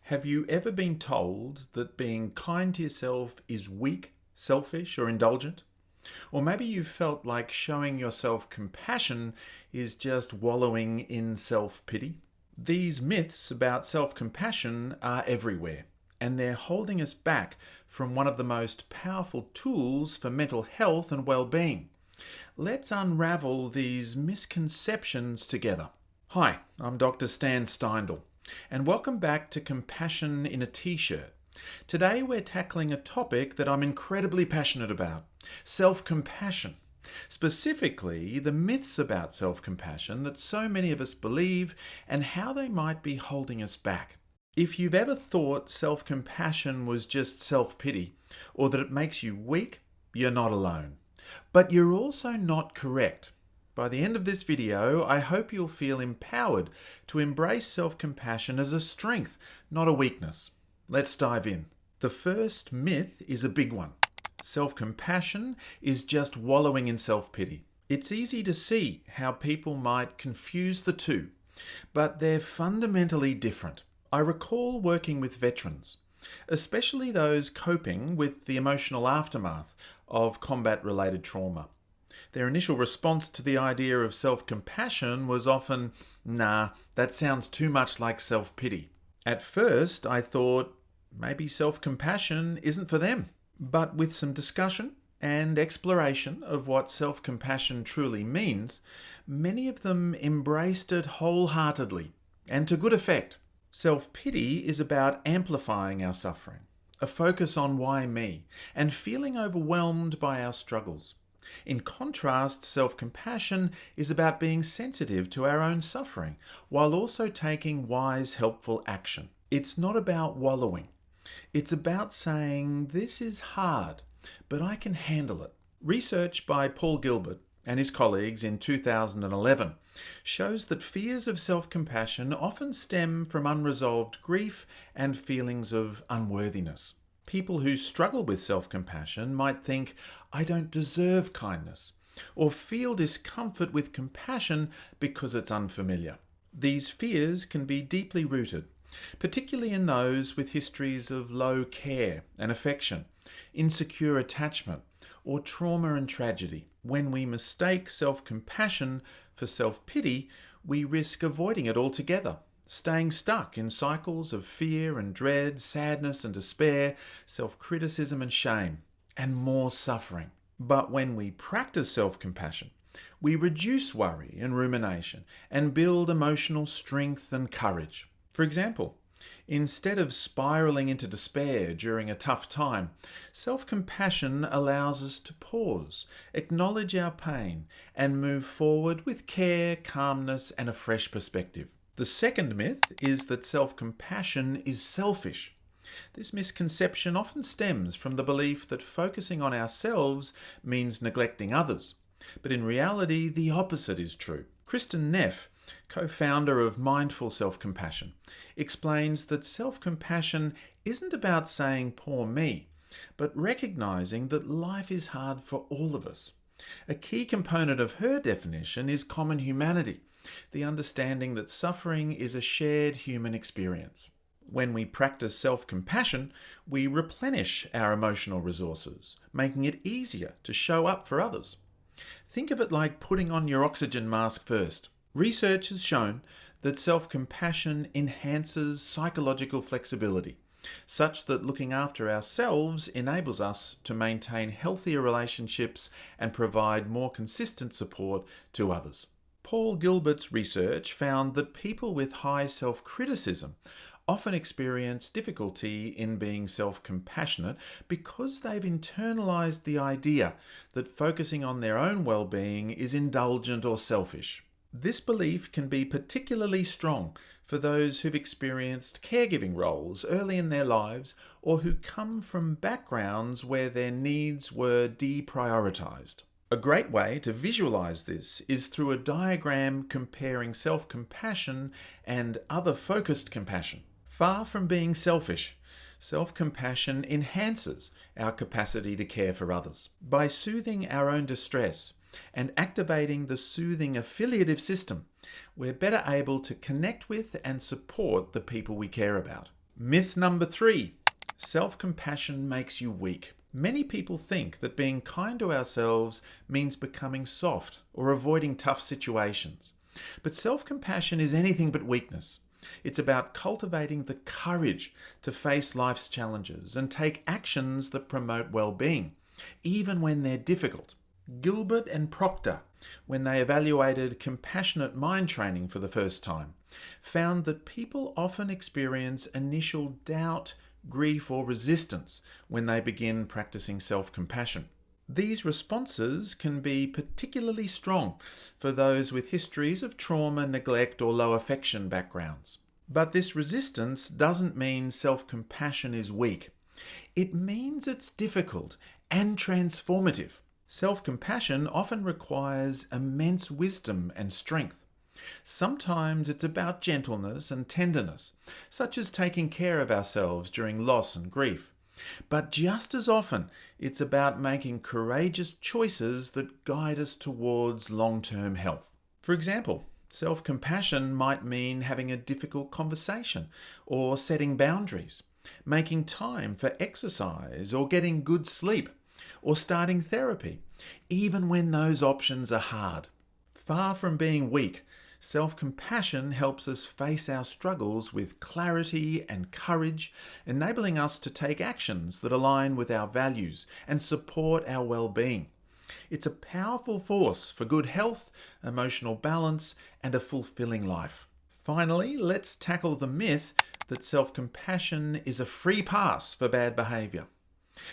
Have you ever been told that being kind to yourself is weak, selfish, or indulgent? Or maybe you felt like showing yourself compassion is just wallowing in self-pity? These myths about self-compassion are everywhere, and they're holding us back from one of the most powerful tools for mental health and well-being. Let's unravel these misconceptions together. Hi, I'm Dr. Stan Steindl, and welcome back to Compassion in a T-shirt. Today we're tackling a topic that I'm incredibly passionate about, self-compassion. Specifically, the myths about self-compassion that so many of us believe and how they might be holding us back. If you've ever thought self-compassion was just self-pity, or that it makes you weak, you're not alone. But you're also not correct. By the end of this video, I hope you'll feel empowered to embrace self-compassion as a strength, not a weakness. Let's dive in. The first myth is a big one. Self-compassion is just wallowing in self-pity. It's easy to see how people might confuse the two, but they're fundamentally different. I recall working with veterans, especially those coping with the emotional aftermath of combat-related trauma. Their initial response to the idea of self-compassion was often, "Nah, that sounds too much like self-pity." At first, I thought maybe self-compassion isn't for them. But with some discussion and exploration of what self-compassion truly means, many of them embraced it wholeheartedly and to good effect. Self-pity is about amplifying our suffering, a focus on why me, and feeling overwhelmed by our struggles. In contrast, self-compassion is about being sensitive to our own suffering while also taking wise, helpful action. It's not about wallowing. It's about saying, this is hard, but I can handle it. Research by Paul Gilbert and his colleagues in 2011 shows that fears of self-compassion often stem from unresolved grief and feelings of unworthiness. People who struggle with self-compassion might think, I don't deserve kindness, or feel discomfort with compassion because it's unfamiliar. These fears can be deeply rooted, particularly in those with histories of low care and affection, insecure attachment, or trauma and tragedy. When we mistake self-compassion for self-pity, we risk avoiding it altogether, staying stuck in cycles of fear and dread, sadness and despair, self-criticism and shame, and more suffering. But when we practice self-compassion, we reduce worry and rumination and build emotional strength and courage. For example, instead of spiraling into despair during a tough time, self-compassion allows us to pause, acknowledge our pain, and move forward with care, calmness, and a fresh perspective. The second myth is that self-compassion is selfish. This misconception often stems from the belief that focusing on ourselves means neglecting others. But in reality, the opposite is true. Kristen Neff, co-founder of Mindful Self-Compassion, explains that self-compassion isn't about saying poor me, but recognizing that life is hard for all of us. A key component of her definition is common humanity, the understanding that suffering is a shared human experience. When we practice self-compassion, we replenish our emotional resources, making it easier to show up for others. Think of it like putting on your oxygen mask first. Research has shown that self-compassion enhances psychological flexibility, such that looking after ourselves enables us to maintain healthier relationships and provide more consistent support to others. Paul Gilbert's research found that people with high self-criticism often experience difficulty in being self-compassionate because they've internalized the idea that focusing on their own well-being is indulgent or selfish. This belief can be particularly strong for those who've experienced caregiving roles early in their lives or who come from backgrounds where their needs were deprioritized. A great way to visualize this is through a diagram comparing self-compassion and other focused compassion. Far from being selfish, self-compassion enhances our capacity to care for others. By soothing our own distress and activating the soothing affiliative system, we're better able to connect with and support the people we care about. Myth number 3. Self-compassion makes you weak. Many people think that being kind to ourselves means becoming soft or avoiding tough situations. But self-compassion is anything but weakness. It's about cultivating the courage to face life's challenges and take actions that promote well-being, even when they're difficult. Gilbert and Proctor, when they evaluated compassionate mind training for the first time, found that people often experience initial doubt, grief, or resistance when they begin practicing self-compassion. These responses can be particularly strong for those with histories of trauma, neglect, or low affection backgrounds. But this resistance doesn't mean self-compassion is weak. It means it's difficult and transformative. Self-compassion often requires immense wisdom and strength. Sometimes it's about gentleness and tenderness, such as taking care of ourselves during loss and grief. But just as often, it's about making courageous choices that guide us towards long-term health. For example, self-compassion might mean having a difficult conversation or setting boundaries, making time for exercise or getting good sleep, or starting therapy, even when those options are hard. Far from being weak, self-compassion helps us face our struggles with clarity and courage, enabling us to take actions that align with our values and support our well-being. It's a powerful force for good health, emotional balance, and a fulfilling life. Finally, let's tackle the myth that self-compassion is a free pass for bad behavior.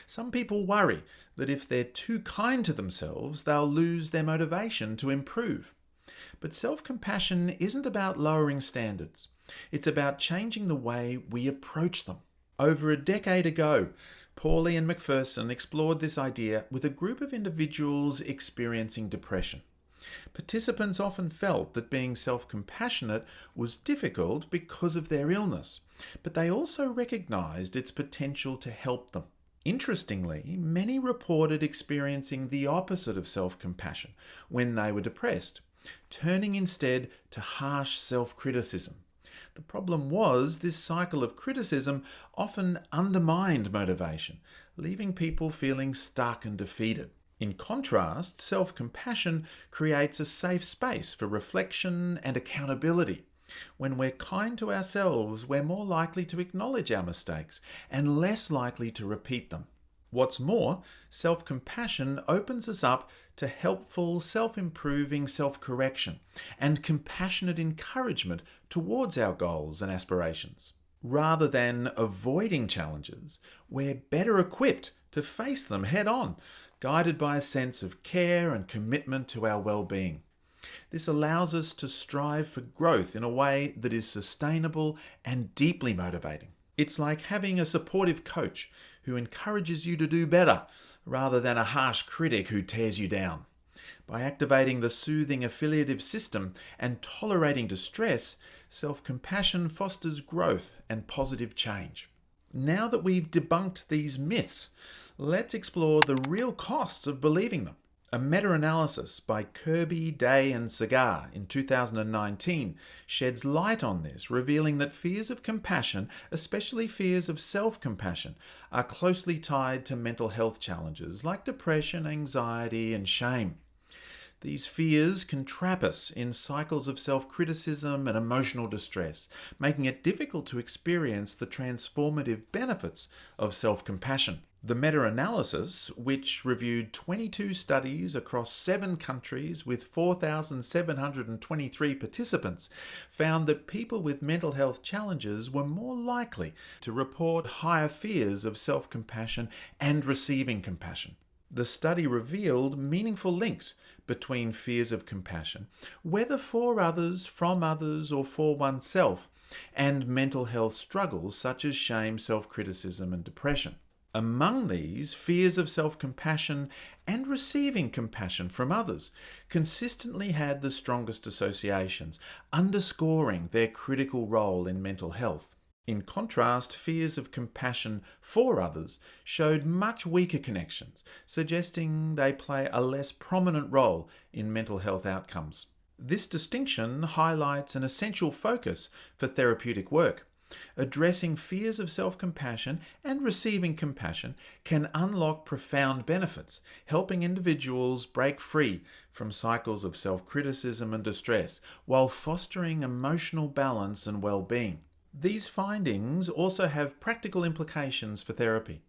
Some people worry that if they're too kind to themselves, they'll lose their motivation to improve. But self-compassion isn't about lowering standards. It's about changing the way we approach them. Over a decade ago, Paulie and McPherson explored this idea with a group of individuals experiencing depression. Participants often felt that being self-compassionate was difficult because of their illness, but they also recognized its potential to help them. Interestingly, many reported experiencing the opposite of self-compassion when they were depressed, turning instead to harsh self-criticism. The problem was this cycle of criticism often undermined motivation, leaving people feeling stuck and defeated. In contrast, self-compassion creates a safe space for reflection and accountability. When we're kind to ourselves, we're more likely to acknowledge our mistakes and less likely to repeat them. What's more, self-compassion opens us up to helpful, self-improving self-correction and compassionate encouragement towards our goals and aspirations. Rather than avoiding challenges, we're better equipped to face them head-on, guided by a sense of care and commitment to our well-being. This allows us to strive for growth in a way that is sustainable and deeply motivating. It's like having a supportive coach who encourages you to do better, rather than a harsh critic who tears you down. By activating the soothing affiliative system and tolerating distress, self-compassion fosters growth and positive change. Now that we've debunked these myths, let's explore the real costs of believing them. A meta-analysis by Kirby, Day and Segar in 2019 sheds light on this, revealing that fears of compassion, especially fears of self-compassion, are closely tied to mental health challenges like depression, anxiety and shame. These fears can trap us in cycles of self-criticism and emotional distress, making it difficult to experience the transformative benefits of self-compassion. The meta-analysis, which reviewed 22 studies across 7 countries with 4,723 participants, found that people with mental health challenges were more likely to report higher fears of self-compassion and receiving compassion. The study revealed meaningful links between fears of compassion, whether for others, from others, or for oneself, and mental health struggles such as shame, self-criticism, and depression. Among these, fears of self-compassion and receiving compassion from others consistently had the strongest associations, underscoring their critical role in mental health. In contrast, fears of compassion for others showed much weaker connections, suggesting they play a less prominent role in mental health outcomes. This distinction highlights an essential focus for therapeutic work: Addressing fears of self-compassion and receiving compassion can unlock profound benefits, helping individuals break free from cycles of self-criticism and distress while fostering emotional balance and well-being. These findings also have practical implications for therapy.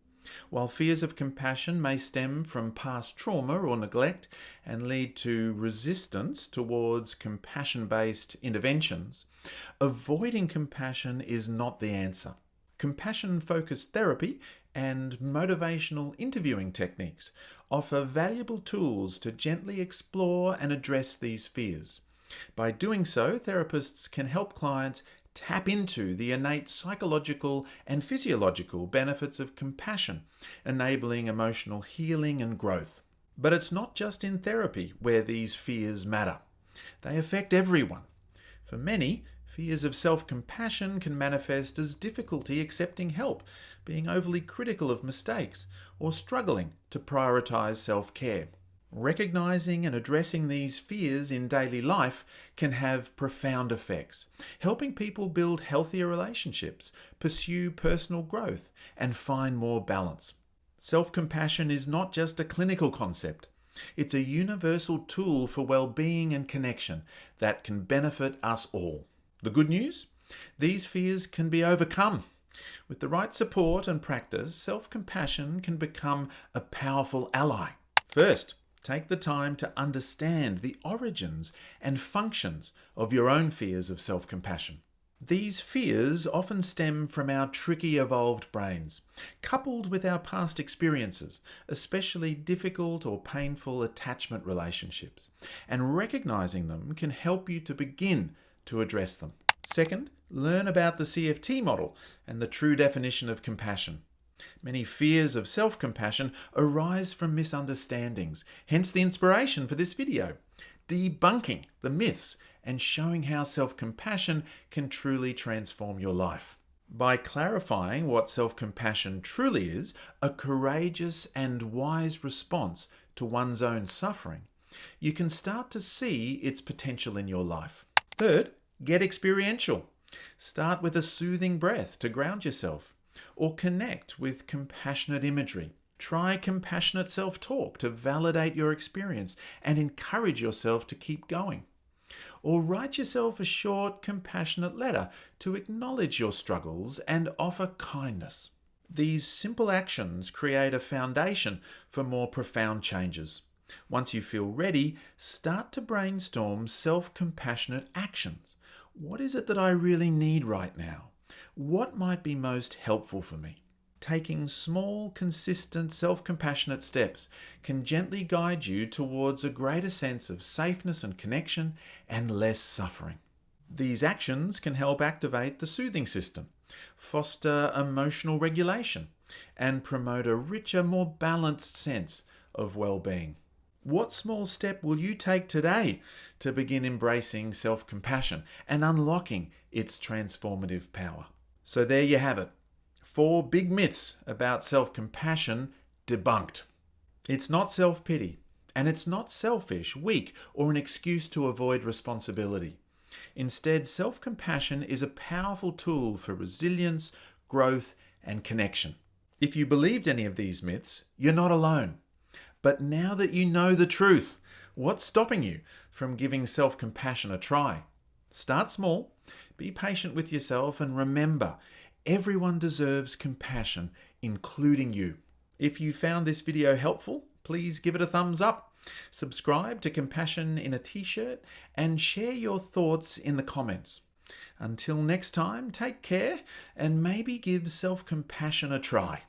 While fears of compassion may stem from past trauma or neglect and lead to resistance towards compassion-based interventions, avoiding compassion is not the answer. Compassion-focused therapy and motivational interviewing techniques offer valuable tools to gently explore and address these fears. By doing so, therapists can help clients tap into the innate psychological and physiological benefits of compassion, enabling emotional healing and growth. But it's not just in therapy where these fears matter. They affect everyone. For many, fears of self-compassion can manifest as difficulty accepting help, being overly critical of mistakes, or struggling to prioritize self-care. Recognizing and addressing these fears in daily life can have profound effects, helping people build healthier relationships, pursue personal growth, and find more balance. Self-compassion is not just a clinical concept. It's a universal tool for well-being and connection that can benefit us all. The good news? These fears can be overcome. With the right support and practice, self-compassion can become a powerful ally. First, take the time to understand the origins and functions of your own fears of self-compassion. These fears often stem from our tricky evolved brains, coupled with our past experiences, especially difficult or painful attachment relationships, and recognizing them can help you to begin to address them. Second, learn about the CFT model and the true definition of compassion. Many fears of self-compassion arise from misunderstandings, hence the inspiration for this video, debunking the myths and showing how self-compassion can truly transform your life. By clarifying what self-compassion truly is, a courageous and wise response to one's own suffering, you can start to see its potential in your life. Third, get experiential. Start with a soothing breath to ground yourself, or connect with compassionate imagery. Try compassionate self-talk to validate your experience and encourage yourself to keep going. Or write yourself a short, compassionate letter to acknowledge your struggles and offer kindness. These simple actions create a foundation for more profound changes. Once you feel ready, start to brainstorm self-compassionate actions. What is it that I really need right now? What might be most helpful for me? Taking small, consistent, self-compassionate steps can gently guide you towards a greater sense of safeness and connection and less suffering. These actions can help activate the soothing system, foster emotional regulation, and promote a richer, more balanced sense of well-being. What small step will you take today to begin embracing self-compassion and unlocking its transformative power? So there you have it. 4 big myths about self-compassion debunked. It's not self-pity, and it's not selfish, weak, or an excuse to avoid responsibility. Instead, self-compassion is a powerful tool for resilience, growth, and connection. If you believed any of these myths, you're not alone. But now that you know the truth, what's stopping you from giving self-compassion a try? Start small, be patient with yourself, and remember, everyone deserves compassion, including you. If you found this video helpful, please give it a thumbs up, subscribe to Compassion in a T-shirt, and share your thoughts in the comments. Until next time, take care and maybe give self-compassion a try.